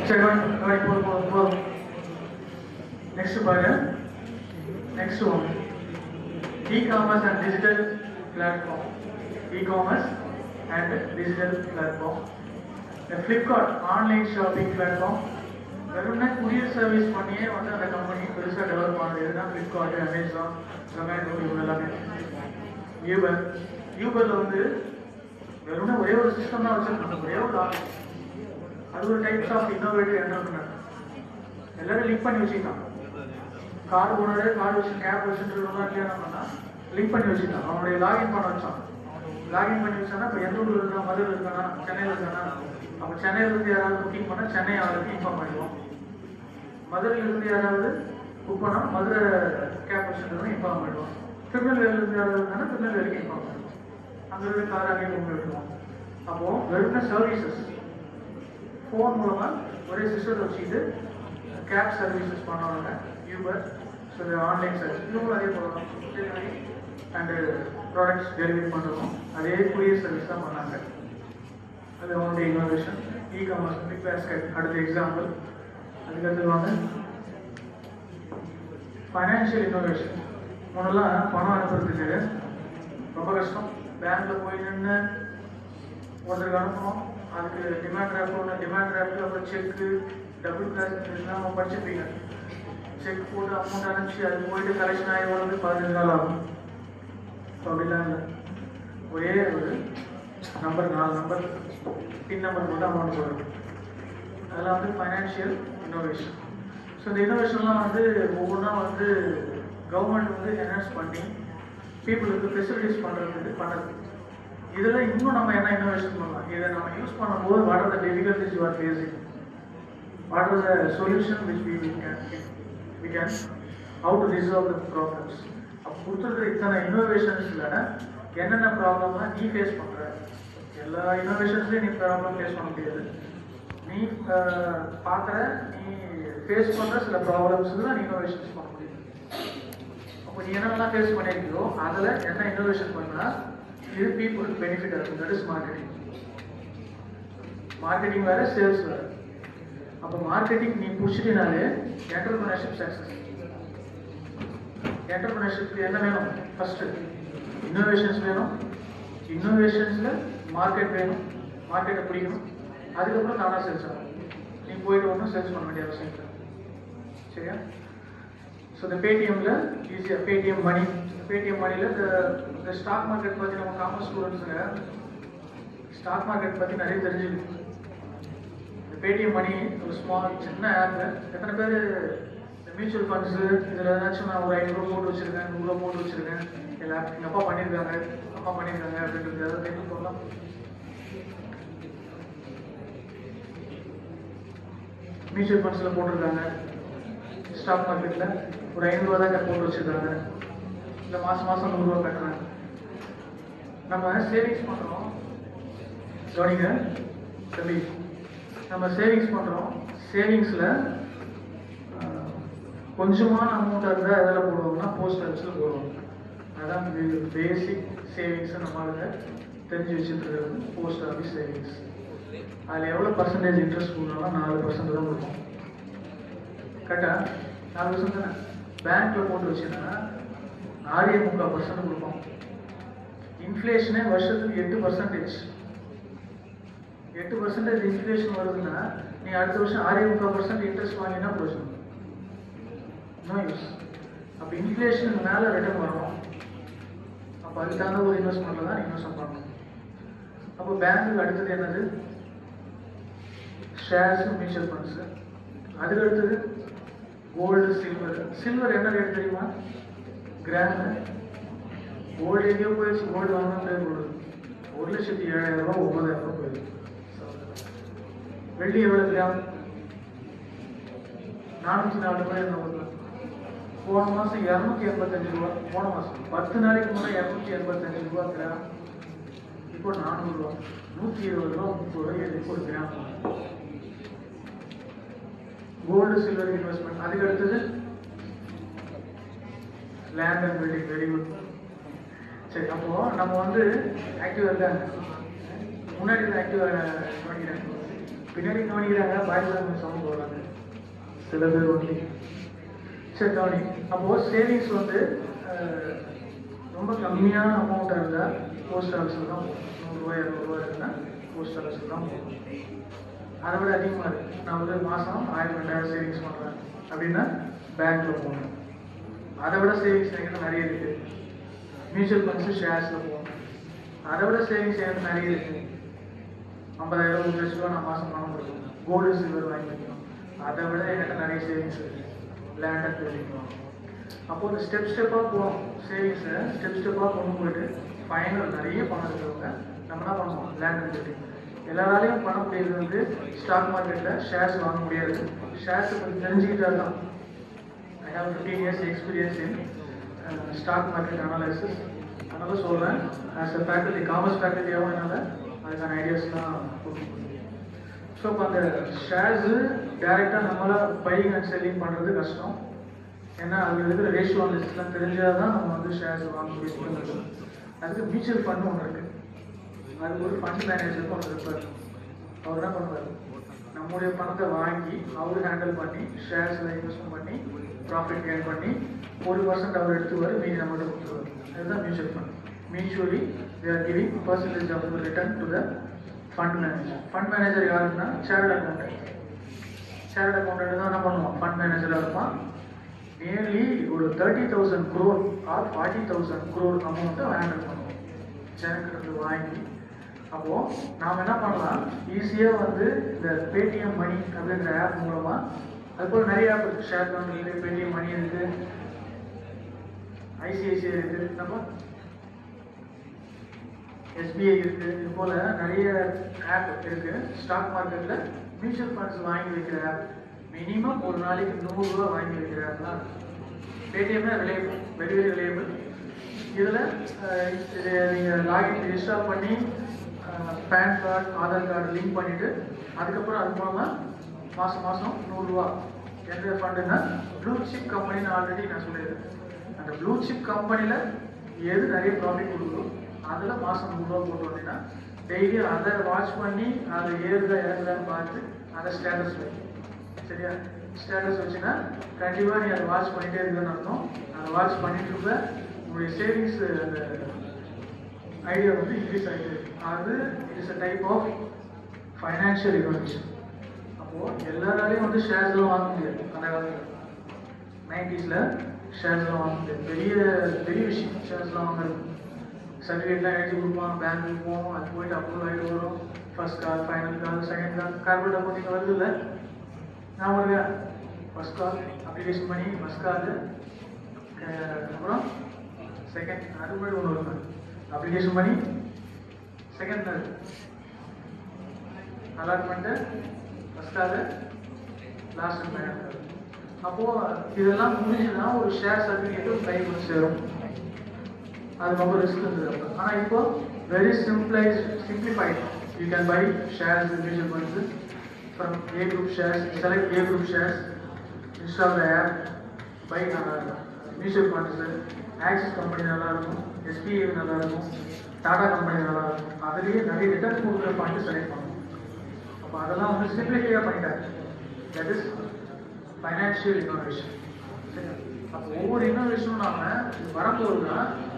சரி போதும். நெக்ஸ்ட் பாருங்க. Next one e-commerce and digital platform. E-commerce and digital platform. Flipkart online shopping platform. வெறும்னா courier service பண்ணியே வந்து அந்த கம்பெனி பெருசாக டெவலப் ஆனது. இதுதான் ஃப்ளிப்கார்ட், அமேசான், ஜொமேட்டோ, இவங்க எல்லாமே. யூபரில் வந்து வெறும்னா ஒரே ஒரு சிஸ்டம் தான் வச்சுருக்காங்க, ஒரே ஒரு ஆஃபீஸ். அது ஒரு டைப்ஸ் ஆஃப் இன்னோவேட்டிவ் என்டர்பிரினர். எல்லாரும் லிங்க் பண்ணி வச்சுக்கலாம். கார் ஓனரு கார் வச்சு கேப் வச்சுட்டுலாம் கிளியர் பண்ணால் லிங்க் பண்ணி வச்சுக்கலாம். அவனுடைய லாகின் பண்ண வச்சான். லாகின் பண்ணி வச்சானா இப்போ எந்த ஊரில் இருக்கா, மதுரையில் இருக்கானா, சென்னையில் இருக்கானா, அப்போ சென்னையிலேருந்து யாராவது புக்கிங் பண்ணால் சென்னை அவருக்கு இன்ஃபார்ம் பண்ணிடுவோம். மதுரையிலேருந்து யாராவது புக் பண்ணால் மதுரை கேப் வச்சுட்டு இன்ஃபார்ம் பண்ணிடுவோம். திருநெல்வேலியிலேருந்து யாராவது இருந்தாலும் திருநெல்வேலிக்கு இன்ஃபார்ம் பண்ணிடுவோம். அங்கே இருக்க கார் அங்கே கொண்டு விட்டுருவோம். அப்போது வெறும் சர்வீசஸ் ஃபோன் மூலமாக ஒரே சிஸ்டத்தை வச்சுக்கிட்டு கேப் சர்வீசஸ் பண்ணுவாங்க யூபர். ஸோ ஆன்லைன் சர்வீஸ் இவங்களும் அதே போடலாம். டெலிவரி அண்டு ப்ராடக்ட்ஸ் டெலிவரி பண்ணுறோம். அதே குரியர் சர்வீஸ் தான் பண்ணாங்க. அது அவங்களுடைய இன்னோவேஷன். இ-காமர்ஸ் பிக்பாஸ்கெட் அடுத்த எக்ஸாம்பிள். அதுக்கடுத்து வாங்க ஃபைனான்ஷியல் இன்னோவேஷன். முன்னெல்லாம் பணம் அனுப்புறதுக்கு ரொம்ப கஷ்டம். பேங்க்கில் போய் நின்று ஒருத்தருக்கு அனுப்பணும். அதுக்கு டிமாண்ட் டிராஃப்ட் ஒன்று, டிமாண்ட் டிராஃப்ட், அப்புறம் செக்கு, டபுள் கிளாஸ் இதெல்லாம் நம்ம படிச்சுப்பீங்க. செக் போட்டு அமௌண்ட் அனுப்பிச்சு அது போயிட்டு கலெக்ஷன் ஆகி வரது 15 நாள் ஆகும். ஸோ அப்படிலாம் இல்லை. ஒரே ஒரு நம்பர், 4 நம்பர், பின் நம்பர் மட்டும் அமௌண்ட் போடுறது. அதெல்லாம் வந்து ஃபைனான்ஷியல் இன்னோவேஷன். ஸோ இந்த இன்னோவேஷன்லாம் வந்து ஒவ்வொன்றா வந்து கவர்மெண்ட் வந்து என்ஹான்ஸ் பண்ணி பீப்புளுக்கு ஃபெசிலிட்டிஸ் பண்ணுறது. இதில் இன்னும் நம்ம என்ன இன்னோவேஷன் பண்ணலாம்? இதை நம்ம யூஸ் பண்ணும்போது what are the difficulties you are facing, what are the solution which we can how to resolve the problems. அப்போ கொடுத்துருக்கிற இத்தனை இன்னோவேஷன்ஸில் என்னென்ன ப்ராப்ளம்லாம் நீ ஃபேஸ் பண்ணுற? எல்லா இன்னோவேஷன்ஸ்லையும் நீ ப்ராப்ளம் ஃபேஸ் பண்ண முடியாது. நீ பார்க்குற, நீ ஃபேஸ் பண்ணுற சில ப்ராப்ளம்ஸ் தான் நீ இன்னோவேஷன்ஸ் பண்ண முடியும். அப்போ நீ என்னென்னலாம் ஃபேஸ் பண்ணியிருக்கியோ அதில் என்ன இன்னோவேஷன் பண்ணால் இது பீப்புளுக்கு பெனிஃபிட் ஆகும். That is marketing. மார்க்கெட்டிங் வேறு, சேல்ஸ் வேறு. அப்போ மார்க்கெட்டிங் நீ பிடிச்சிட்டினாலே என்டர்பிரினர்ஷிப் சக்ஸஸ். என்டர்பிரினர்ஷிப்க்கு என்ன வேணும்? ஃபஸ்ட்டு இன்னோவேஷன்ஸ் வேணும். இன்னோவேஷன்ஸில் மார்க்கெட் வேணும். மார்க்கெட்டை பிடிக்கணும். அதுக்கப்புறம் தானாக சேல்ஸ் ஆகும். நீ போயிட்டு ஒன்றும் சேல்ஸ் பண்ண வேண்டிய அவசியம் இல்லை. சரியா? ஸோ இந்த பேடிஎம்மில் ஈஸியாக பேடிஎம் மணி, பேடிஎம் மணியில் இந்த ஸ்டாக் மார்க்கெட் பற்றி நம்ம காமர்ஸ் ஸ்டூடெண்ட்ஸுங்க ஸ்டாக் மார்க்கெட் பற்றி நிறைய தெரிஞ்சுக்கணும். பேடிஎம் மணி ஒரு ஸ்மால் சின்ன ஆப். எத்தனை பேர் மியூச்சுவல் ஃபண்ட்ஸு இதில் ஏதாச்சும் நான் ஒரு 500 ரூபா போட்டு வச்சுருக்கேன், 100 ரூபா போட்டு வச்சுருக்கேன், எல்லா எங்கள் அப்பா பண்ணியிருக்காங்க, அம்மா பண்ணியிருக்காங்க அப்படின்றது ஏதாவது தெரிஞ்சு சொல்லலாம். மியூச்சுவல் ஃபண்ட்ஸில் போட்டிருக்காங்க, ஸ்டாக் மார்க்கெட்டில் ஒரு 500 ரூபா தான் போட்டு வச்சுருக்காங்க, இல்லை மாதம் 100 ரூபா கட்டுறாங்க. நம்ம சேவிங்ஸ் பண்ணுறோம். கவனிங்க தம்பி, நம்ம சேவிங்ஸ் பண்ணுறோம். சேவிங்ஸில் கொஞ்சமான அமௌண்ட்டாக இருந்தால் எதில் போடுவாங்கன்னா போஸ்ட் ஆஃபீஸில் போடுவாங்க. அதான் பேசிக் சேவிங்ஸை நம்மளுக்கு தெரிஞ்சு வச்சுருக்கிறது போஸ்ட் ஆஃபீஸ் சேவிங்ஸ். அதில் எவ்வளோ பர்சன்டேஜ் இன்ட்ரெஸ்ட் கொடுக்கணும்னா 4% தான் கொடுப்போம். கரெக்டாக 4% தானே. பேங்க்கில் போட்டு வச்சுன்னா 6.75% கொடுப்போம். இன்ஃப்ளேஷனே வருஷத்துக்கு 8%. 8% இன்ஃப்ளேஷன் வருதுன்னா நீ அடுத்த வருஷம் 6.75% இன்ட்ரெஸ்ட் வாங்கினா போச்சு, நோ யூஸ். அப்போ இன்ஃப்ளேஷனுக்கு மேலே ரிட்டர்ன் வரணும். அப்போ அதுக்கான ஒரு இன்வெஸ்ட்மெண்ட்டில் தான் இன்வெஸ்ட் பண்ணணும். அப்போ பேங்க்குக்கு அடுத்தது என்னது? Shares, mutual funds. அதுக்கு அடுத்தது கோல்டு, சில்வர். சில்வர் என்ன ரேட் தெரியுமா? கிராமு. கோல்டு எங்கேயோ போயிடுச்சு. கோல்டு வாங்கினா போயிடுது. 1,07,000 ரூபா 9,000 ரூபா போயிடுது. வெள்ளி எவ்வளோ கிராம்? 404 ரூபாய் என்ன வருது? போன மாதம் 285 ரூபா. போன மாதம் 10 நாளைக்கு முன்னாடி 285 ரூபா கிராம். இப்போ 400 ரூபா. 120 ரூபா 30 ரூபாய் எதுக்கு ஒரு கிராம்? Gold, silver investment. அதுக்கு அடுத்தது land and building. Very good. சரி, அப்போ நம்ம வந்து ஆக்டிவாக இருக்காங்க. முன்னாடி ஆக்டிவாக பண்ணிக்கிறேன். பின்னாடி கவனிக்கிறாங்க, பாய்ஸ் சவுண்ட் போடுறாங்க சில பேர் ஒன்லி. சரி கவனி. அப்போது சேவிங்ஸ் வந்து ரொம்ப கம்மியான அமௌண்ட்டாக இருந்தால் போஸ்ட் ஆஃபீஸில் தான் போகும். 100 200 இருந்தால் போஸ்ட் ஆஃபீஸில் தான் போகும். அதை விட அதிகமாக இருக்குது. நான் வந்து மாதம் 1000 2000 சேவிங்ஸ் பண்ணுறேன் அப்படின்னா பேங்க்கில் போகணும். அதை விட சேவிங்ஸ் என்கிட்ட நிறைய இருக்குது. மியூச்சுவல் ஃபண்ட்ஸு ஷேர்ஸில் போகணும். அதை விட சேவிங்ஸ் என்கிட்ட நிறைய இருக்குது. 50,000 1 லட்ச ரூபா நான் மாதம் பணம் கொடுக்கணும். கோல்டு சில்வர் வாங்கி வைக்கணும். அதை விட என்கிட்ட நிறைய சேவிங்ஸ் இருக்குது. Land and building. அப்போது இந்த ஸ்டெப்பாக போகணும். சேவிங்ஸை ஸ்டெப்பாக கொண்டு போயிட்டு ஃபைனல் நிறைய பணம் இருக்கிறவங்க நம்ம என்ன பண்ணுவோம், லேண்ட் அண்ட் பில்டிங். எல்லாராலையும் பண்ண முடியாது வந்து ஸ்டாக் மார்க்கெட்டில் ஷேர்ஸ் வாங்க முடியாது. ஷேர்ஸை கொஞ்சம் தெரிஞ்சுக்கிட்டா தான். I have 15 years experience in stock market analysis. அதனால சொல்கிறேன், ஆஸ் அ ஃபேக்கல்ட்டி, காமர்ஸ் ஃபேக்கல்ட்டியாகவும் என்னால் அதுக்கான ஐடியாஸ்லாம் கொடுக்க முடியும். ஸோ இப்போ அந்த ஷேர்ஸு டேரெக்டாக நம்மளால் பையிங் அண்ட் செல்லிங் பண்ணுறது கஷ்டம். ஏன்னா அதில் இருக்கிற ரேஷியோ லிஸ்ட்லாம் தெரிஞ்சால் தான் நம்ம வந்து ஷேர்ஸ் வாங்க முடியும். அதுக்கு மியூச்சுவல் ஃபண்டு ஒன்று இருக்குது. அதுக்கு ஒரு ஃபண்ட் மேனேஜருக்கு ஒன்று இருப்பார். அவர் என்ன பண்ணுவார், நம்முடைய பணத்தை வாங்கி அவர் ஹேண்டில் பண்ணி ஷேர்ஸில் இன்வெஸ்ட்மெண்ட் பண்ணி ப்ராஃபிட் கெயின் பண்ணி 1% அவர் எடுத்துவார், மீதி நம்மகிட்ட கொடுத்துருவார். அதுதான் mutual fund. Mutually they are giving percentage of the return to the fund manager. Fund manager யாருன்னா சேரட் அக்கௌண்டன்ட். சேரட் அக்கௌண்டன்ட் தான் என்ன பண்ணுவான், ஃபண்ட் மேனேஜராக இருப்பான். நியர்லி ஒரு 30,000 crore ஆர் 40,000 crore அமௌண்ட்டை ஹேண்டில் பண்ணுவோம் ஜனக்கிட்ட வாங்கி. அப்போது நாம் என்ன பண்ணலாம், ஈஸியாக வந்து இந்த பேடிஎம் மணி அப்படின்ற ஆப் மூலமாக, அதுபோல் நிறைய ஆப் இருக்குது. ஷேர் கம்பெனியில் பேடிஎம் மணி இருக்குது, ஐசிஐசிஐ இருக்குது, நம்ம எஸ்பிஐ இருக்குது. இது போல் நிறைய ஆப் இருக்குது. ஸ்டாக் மார்க்கெட்டில் மியூச்சுவல் ஃபண்ட்ஸ் வாங்கி வைக்கிற ஆப், மினிமம் ஒரு நாளைக்கு 100 ரூபா வாங்கி வைக்கிற ஆப்லாம் பேடிஎம்னா ரிலேபிள், வெரி வெரி ரிலேபிள். இதில் இது நீங்கள் லாகின் ரெஜிஸ்டர் பண்ணி PAN card Aadhaar card link பண்ணிவிட்டு அதுக்கப்புறம் அது மூலமாக மாதம் 100 ரூபா. எந்த ஃபண்டுன்னா ப்ளூ சிப் கம்பெனின்னு ஆல்ரெடி நான் சொல்லியிருக்கேன். அந்த ப்ளூ சிப் கம்பெனியில் எது நிறைய ப்ராஃபிட் கொடுக்குதோ அதில் மாதம் 100 ரூபா போட்டு வந்தீங்கன்னா டெய்லி அதை வாட்ச் பண்ணி அதை ஏறுதா இறங்குதான்னு பார்த்து அதை ஸ்டேட்டஸ் வைக்கும். சரியா? ஸ்டேட்டஸ் வச்சுன்னா கண்டிப்பாக நீ அதை வாட்ச் பண்ணிகிட்டே இருக்குதுன்னு அர்த்தம். அதை வாட்ச் பண்ணிட்டு இருப்ப உங்களுடைய சேவிங்ஸ் அந்த ஐடியா வந்து இன்க்ரீஸ் ஆகிட்டு இருக்கு. அது it's a type of financial investment. அப்போது எல்லாராலையும் வந்து ஷேர்ஸ்லாம் வாங்க முடியாது. அந்த காலத்தில் 90s ஷேர்ஸ்லாம் வாங்க முடியாது. பெரிய விஷயம் ஷேர்ஸ்லாம் வாங்குறது. சர்டிஃபிகேட்லாம் எழுதி கொடுப்பாங்க, பேங்க்குக்கு போவோம், அது போயிட்டு அப்ரூவல் ஆகிட்டு வரும். ஃபர்ஸ்ட் கால், ஃபைனல் கால், செகண்ட் கால், கார்பரேட் அக்கௌண்டிங் வருது இல்லை நான் உங்களுக்கு ஃபர்ஸ்ட் கால் அப்ளிகேஷன் பண்ணி ஃபர்ஸ்ட் கால், அப்புறம் செகண்ட், அது மாதிரி ஒன்று வருது அப்ளிகேஷன் பண்ணி second call, allotment, first call, last and final கால். அப்போது இதெல்லாம் முடிஞ்சுன்னா ஒரு ஷேர் சர்டிஃபிகேட்டு கைக்கு வந்து சேரும். அது ரொம்ப ரிஸ்க் இருந்தது. ஆனால் இப்போ very simplified. You can buy shares in mutual funds from A group shares. Select A group shares, install the app, buy mutual funds. Axis company நல்லா இருக்கும், SBI நல்லா இருக்கும், டாடா கம்பெனி நல்லா இருக்கும். அதுலேயே நிறைய ரிட்டர்ன் கொடுக்குற ஃபண்டு செலக்ட் பண்ணணும். அப்போ அதெல்லாம் வந்து சிம்பிளிஃபையாக பண்ணிட்டாங்க. That is financial innovation. சரி, அப்போ ஒவ்வொரு இன்னோவேஷனும் நாம் வரும்போது தான்